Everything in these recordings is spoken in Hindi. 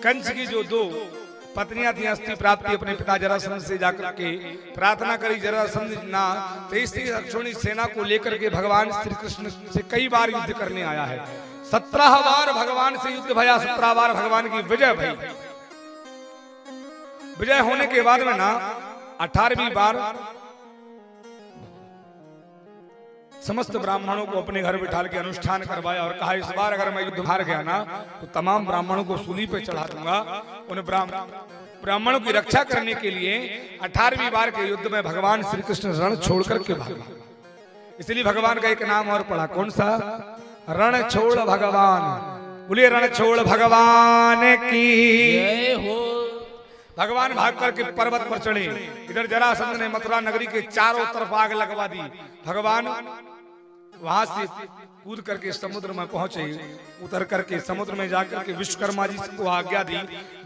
कंस की जो दो पत्नियां थी अस्थि प्राप्ति अपने पिता जरासंध से जाकर के प्रार्थना करी। जरासंध ना 23 अक्षौणी सेना को लेकर के भगवान श्री कृष्ण से कई बार युद्ध करने आया है। 17 बार भगवान से युद्ध भया, 17 बार भगवान की विजय भई। विजय होने के बाद में ना 18वीं बार समस्त ब्राह्मणों को अपने घर बिठा के अनुष्ठान करवाया और कहा इस बार अगर मैं युद्ध हार गया ना तो तमाम ब्राह्मणों को सूली पे चढ़ा दूंगा। उन ब्राह्मणों की रक्षा करने के लिए 18वीं बार के युद्ध में भगवान श्री कृष्ण रण छोड़ करके भागा। इसलिए भगवान का एक नाम और पड़ा, कौन सा? रण छोड़ भगवान। बोलिए रण छोड़ भगवान की जय हो। भगवान भाग करके पर्वत पर चढ़े। इधर जरासंध ने मथुरा नगरी के चारों तरफ आग लगवा दी। भगवान वहां से कूद करके समुद्र में पहुंचे। उतर करके समुद्र में जाकर के विश्वकर्मा जी को आज्ञा दी।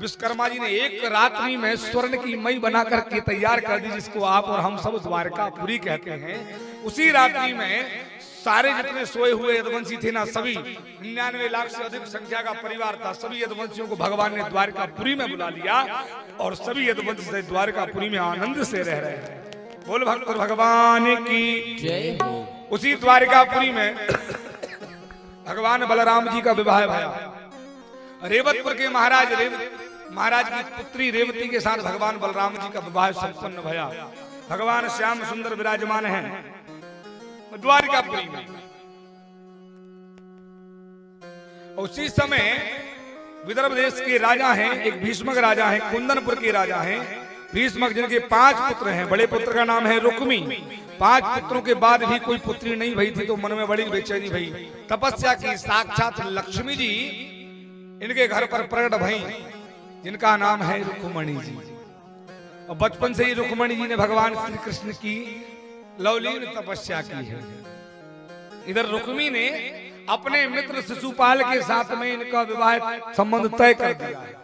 विश्वकर्मा जी ने एक रात्रि में स्वर्ण की मई बना करके तैयार कर दी, जिसको आप और हम सब द्वारकापुरी कहते हैं। उसी रात्रि में सारे जितने सोए हुए यदुवंशी थे ना, सभी 99 लाख से अधिक संख्या का परिवार था, सभी यदुवंशियों को भगवान ने द्वारकापुरी में बुला लिया और सभी यदुवंशी से द्वारकापुरी में आनंद से रह रहे हैं। बोल भक्त भगवान की जय हो। उसी द्वारकापुरी में भगवान बलराम जी का विवाह भया। रेवतपुर के महाराज की पुत्री रेवती के साथ भगवान बलराम जी का विवाह संपन्न भया। भगवान श्याम सुंदर विराजमान हैं द्वारकापुरी में। उसी समय विदर्भ देश के राजा हैं, एक भीष्मक राजा हैं, कुंदनपुर के राजा हैं भीष्मक, जिनके 5 पुत्र हैं। बड़े पुत्र का नाम है रुक्मी। 5 पुत्रों के बाद भी कोई पुत्री नहीं भई थी तो मन में बड़ी बेचैनी भई। तपस्या की साक्षात लक्ष्मी जी इनके घर पर प्रकट भई, जिनका नाम है रुक्मणी जी। और बचपन से ही रुक्मणी जी ने भगवान श्री कृष्ण की लवलीन तपस्या की है। इधर रुक्मी ने अपने मित्र शिशुपाल के साथ में इनका विवाह संबंध तय कर दिया है।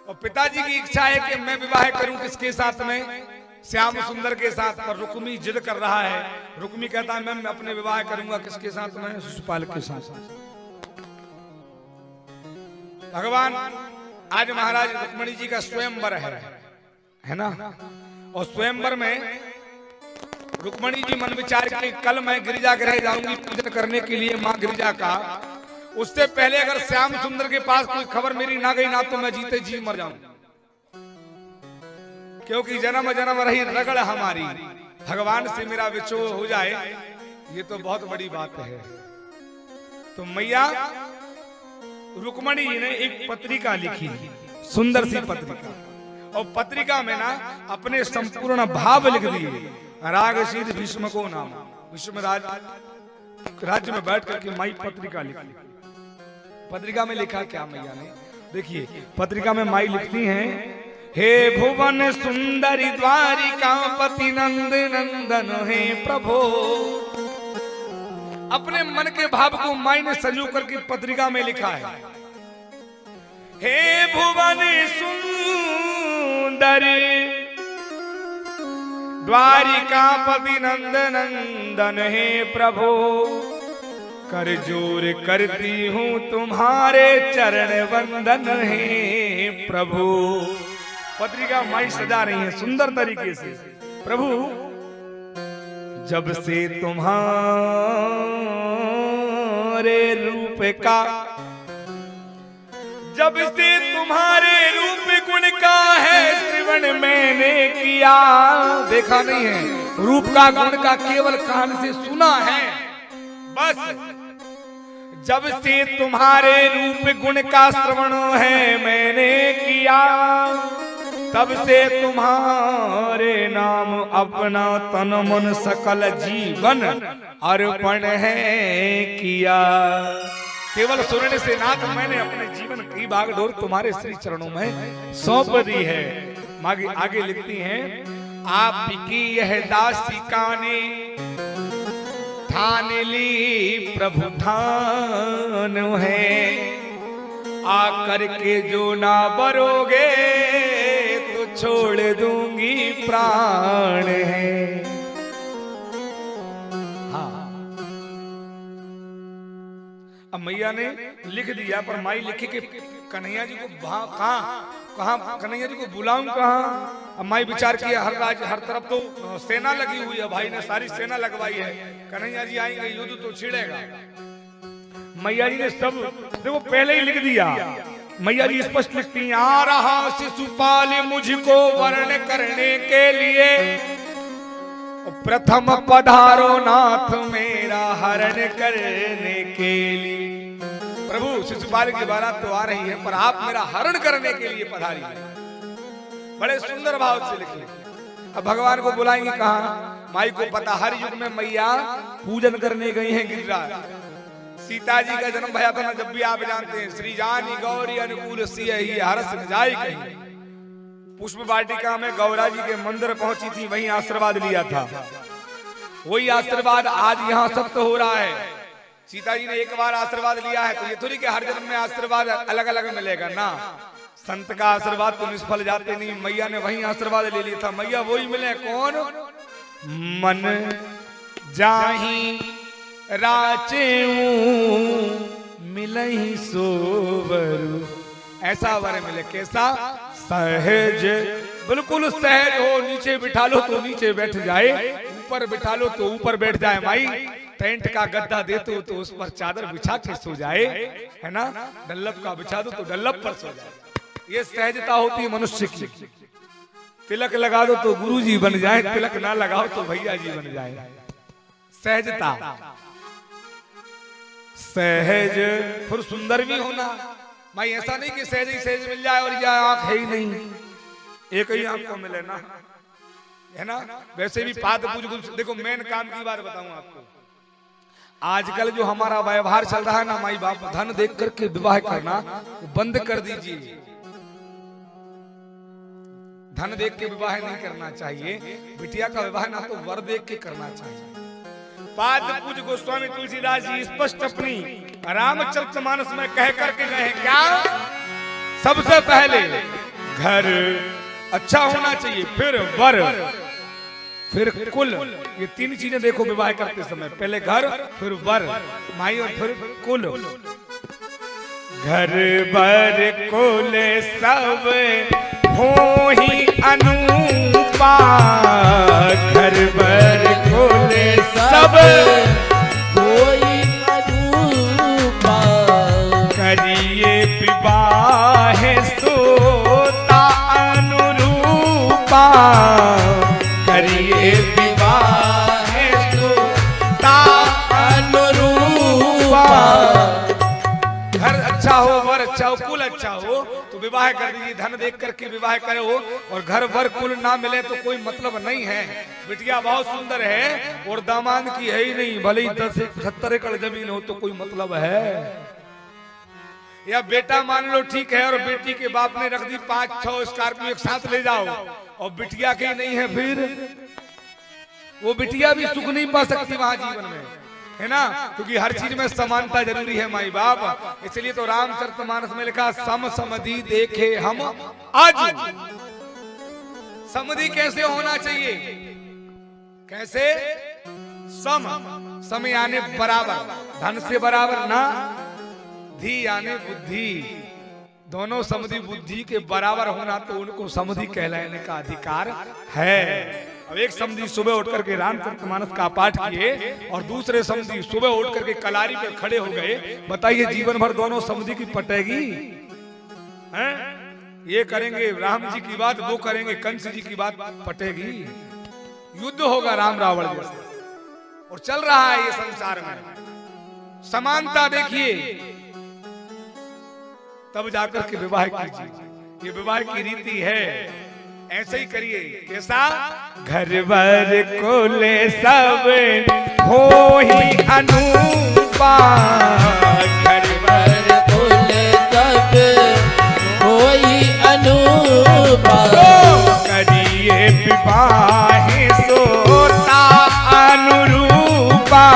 और पिताजी की इच्छा है कि मैं विवाह करूं किसके साथ में? श्याम सुंदर के साथ। पर रुक्मी जिद कर रहा है। रुक्मी कहता है मैं अपने विवाह करूंगा किसके साथ में? शिशुपाल के साथ। भगवान आज महाराज रुक्मणी जी का स्वयंवर है ना। और स्वयंवर में रुक्मणी जी मन विचार के कल मैं गिरिजागृह जाऊंगी पूजन करने के लिए मां गिरिजा का। उससे पहले अगर श्याम सुंदर के पास कोई खबर मेरी ना गई ना तो मैं जीते जी मर जाऊं, क्योंकि जन्म जन्म रही रगड़ हमारी। भगवान से मेरा विछोह हो जाए ये तो बहुत बड़ी बात है। तो मैया रुक्मणी जी ने एक पत्रिका लिखी, सुंदर सी पत्रिका। और पत्रिका में ना अपने संपूर्ण भाव लिख दिए। रागशील भीष्म को नाम भीष्म राज्य में बैठ करके माई पत्रिका लिखी। पत्रिका में लिखा क्या मैया ने? देखिए पत्रिका में माई लिखती हैं, हे भुवन सुंदरी द्वारिका पति नंद नंदन हे प्रभो। अपने मन के भाव को माई ने संजो करके पत्रिका में लिखा है। हे भुवन सुंदरी द्वारिका पति नंद नंदन हे प्रभो, कर जोर करती हूँ तुम्हारे चरण वंदन हे प्रभु। पत्रिका माई सजा रही है सुंदर तरीके से। प्रभु जब से तुम्हारे रूप गुण का है श्रवण मैंने किया। देखा नहीं है, रूप का गुण का केवल कान से सुना है बस। जब से तुम्हारे रूप गुण का श्रवण है मैंने किया, तब से तुम्हारे नाम अपना तन मन सकल जीवन अर्पण है किया। केवल सुनने से नाथ मैंने अपने जीवन की बागडोर तुम्हारे श्री चरणों में सौंप दी है। आगे लिखती हैं, आपकी यह दासिका ने ठान ली प्रभु ठान है, आकर के जो ना बरोगे तो छोड़ दूंगी प्राण है। अब मैया ने लिख दिया, पर माई लिखे कि कन्हैया जी को कहाँ कन्हैया जी को बुलाऊं कहाँ। अब माई विचार किया, हर तरफ तो सेना लगी हुई है, भाई ने सारी सेना लगवाई है, कन्हैया जी आएंगे युद्ध तो छिड़ेगा। मैया जी ने सब देखो पहले ही लिख दिया। मैया जी स्पष्ट लिखती हैं, आ रहा शिशुपाल मुझको वर्ण करने के लिए, प्रथम पधारो नाथ मेरा हरण करने के लिए। प्रभु शिशुपाल की बारात तो आ रही है, पर आप मेरा हरण करने के लिए पधारी है। बड़े सुंदर भाव से लिखे। अब भगवान को बुलाएंगे कहाँ? माई को पता, हर युग में मैया पूजन करने गई हैं गिरिराज। सीता जी का जन्म भया था ना, जब भी आप जानते हैं, श्री जानी गौरी अनुकूल सियहि हरस न जाई कहीं। पुष्प वाटिका में गौरा जी के मंदिर पहुंची थी, वहीं आशीर्वाद लिया था। वही आशीर्वाद आज यहाँ सप्त हो रहा है। सीता जी ने एक बार आशीर्वाद लिया है, तो ये थोड़ी कि हर जन्म में आशीर्वाद अलग अलग मिलेगा ना। संत का आशीर्वाद तो निष्फल जाते नहीं। मैया ने वही आशीर्वाद ले लिया था। मैया वही मिले, कौन? मन जाही राचे मिलहि सोवरु, ऐसा वर मिले। कैसा? सहज, बिल्कुल सहज हो। नीचे बिठा लो तो नीचे बैठ जाए, ऊपर बिठा लो तो ऊपर बैठ जाए। माई टेंट का गद्दा देते हो तो उस पर चादर बिछा के सो जाए, है ना। डल्लप का बिछा दो तो डल्लप पर सो जाए। ये सहजता होती है मनुष्य की। तिलक लगा दो तो गुरुजी बन जाए, तिलक ना लगाओ तो भैया जी बन जाए। सहजता, सहज, फिर सुंदर भी होना। भाई ऐसा नहीं कि सहज ही सहज मिल जाए और यह आंख है ही नहीं, एक ही आंख को मिले ना, है ना। वैसे भी पाद पूज, देखो मेन काम की बात बताऊं आपको। आजकल जो हमारा व्यवहार चल रहा है ना, माई बाप धन देख करके विवाह करना बंद कर दीजिए। धन देख के विवाह नहीं करना चाहिए। बिटिया का विवाह ना तो वर देख के करना चाहिए। पाद पूज गोस्वामी तुलसीदास जी स्पष्ट अपनी रामचरितमानस में कह करके गए हैं, क्या? सबसे पहले घर अच्छा होना चाहिए, फिर वर, फिर कुल। ये तीन चीजें देखो विवाह करते समय, पहले घर, फिर वर माई, और फिर कुल। घर वर कुल सब हो ही अनुपा, घर वर कुल सब कोई अनुपा, करिए विवाह सोता अनुरूपा, करिए विवाह सोता अनुरूपा। घर अच्छा हो, वर अच्छा हो, कुल अच्छा हो तो विवाह कर दीजिए। धन देख करके विवाह करे हो, और घर वर कुल ना मिले तो कोई मतलब नहीं है। बिटिया बहुत सुंदर है और दामाद की है ही नहीं, भले ही 10-70 एकड़ जमीन हो तो कोई मतलब है। या बेटा मान लो ठीक है, और बेटी के बाप ने रख दी 5-6 स्कॉर्पियो एक साथ ले जाओ, और बिटिया की नहीं है, फिर वो बिटिया भी सुख नहीं पा सकती वहां जीवन में, है ना। क्योंकि हर चीज में समानता जरूरी है माई बाप। इसलिए तो रामचरितमानस में लिखा, सम समधि देखे हम आज। समधि कैसे होना चाहिए? कैसे? सम यानी बराबर, धन से बराबर ना, धी यानी बुद्धि, दोनों समधि बुद्धि के बराबर होना, तो उनको समधि कहलाने का अधिकार है। अब एक समधी सुबह उठ करके रामचरितमानस का पाठ किए, और दूसरे समधी सुबह उठ करके कलारी पे खड़े हो गए। बताइए जीवन भर दोनों समधी की पटेगी? हैं? ये करेंगे राम जी की बात, वो करेंगे कंस जी की बात, पटेगी? युद्ध होगा राम रावण जैसे, और चल रहा है ये संसार में। समानता देखिए, तब जाकर के विवाह कीजिए। ये विवाह की रीति है, ऐसे ही करिए। कैसा? घर वर कुल सब हो ही अनुपा, घर वर कुल सब कोई अनुपा, करिए विवाह सोता अनुरूपा,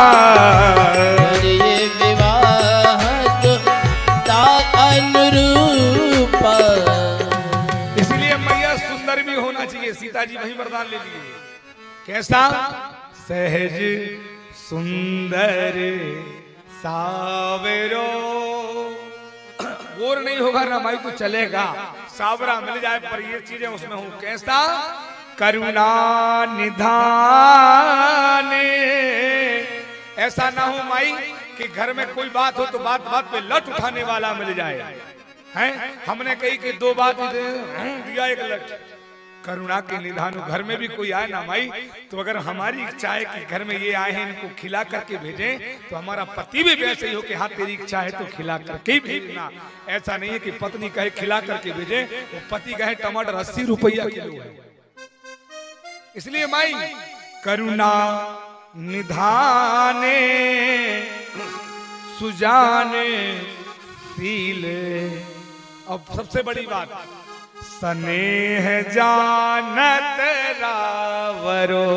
करिए विवाह सोता अनुरूपा। इसलिए मैया सुंदर भी होना चाहिए। सीता जी वही वरदान ले लिए। कैसा? सहज सुंदर सावेरो बोर नहीं होगा ना माई तो चलेगा, सावरा मिल जाए पर ये चीजें उसमें हूं कैसा, करुणा निधान। ऐसा ना हो माई कि घर में कोई बात हो तो बात बात पे लट उठाने वाला मिल जाए, हैं? हमने कही कि दो बात दिया एक लट, करुणा के निधान। घर में भी कोई आए ना माई तो अगर हमारी इच्छा है कि घर में ये आए हैं इनको खिला करके भेजें तो हमारा पति भी वैसे ही हो कि हाँ तेरी इच्छा है तो खिला करके ही भेजना। ऐसा नहीं है कि पत्नी कहे खिला करके भेजे, वो पति कहे टमाटर 80 रुपया किलो है। इसलिए माई करुणा निधाने सुजाने सील। अब सबसे बड़ी बात, स्नेह जानत रावरो।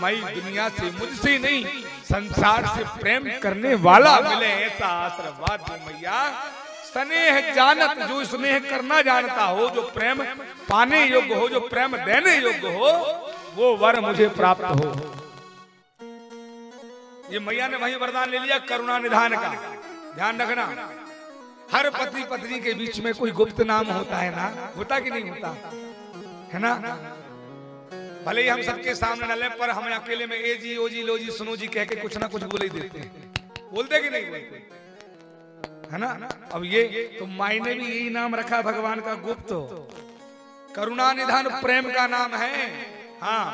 मई दुनिया से मुझसे नहीं संसार से प्रेम करने वाला मिले ऐसा आशीर्वाद दो मैया। स्नेह जानत, जो स्नेह करना जानता हो, जो प्रेम पाने योग्य हो, जो प्रेम देने योग्य हो, वो वर मुझे प्राप्त हो। ये मैया ने वही वरदान ले लिया करुणा निधान का। ध्यान रखना, हर पति पत्नी के बीच में कोई गुप्त नाम होता है ना, होता कि नहीं होता है ना? भले ही हम सबके सामने न ले पर हम अकेले में ए जी ओ जी लो जी सुनो जी कह के कुछ ना कुछ बोल ही देते हैं। बोलते कि नहीं बोलते, है ना? अब ये तो माई ने भी यही नाम रखा भगवान का गुप्त। करुणा निधान प्रेम का नाम है। हाँ,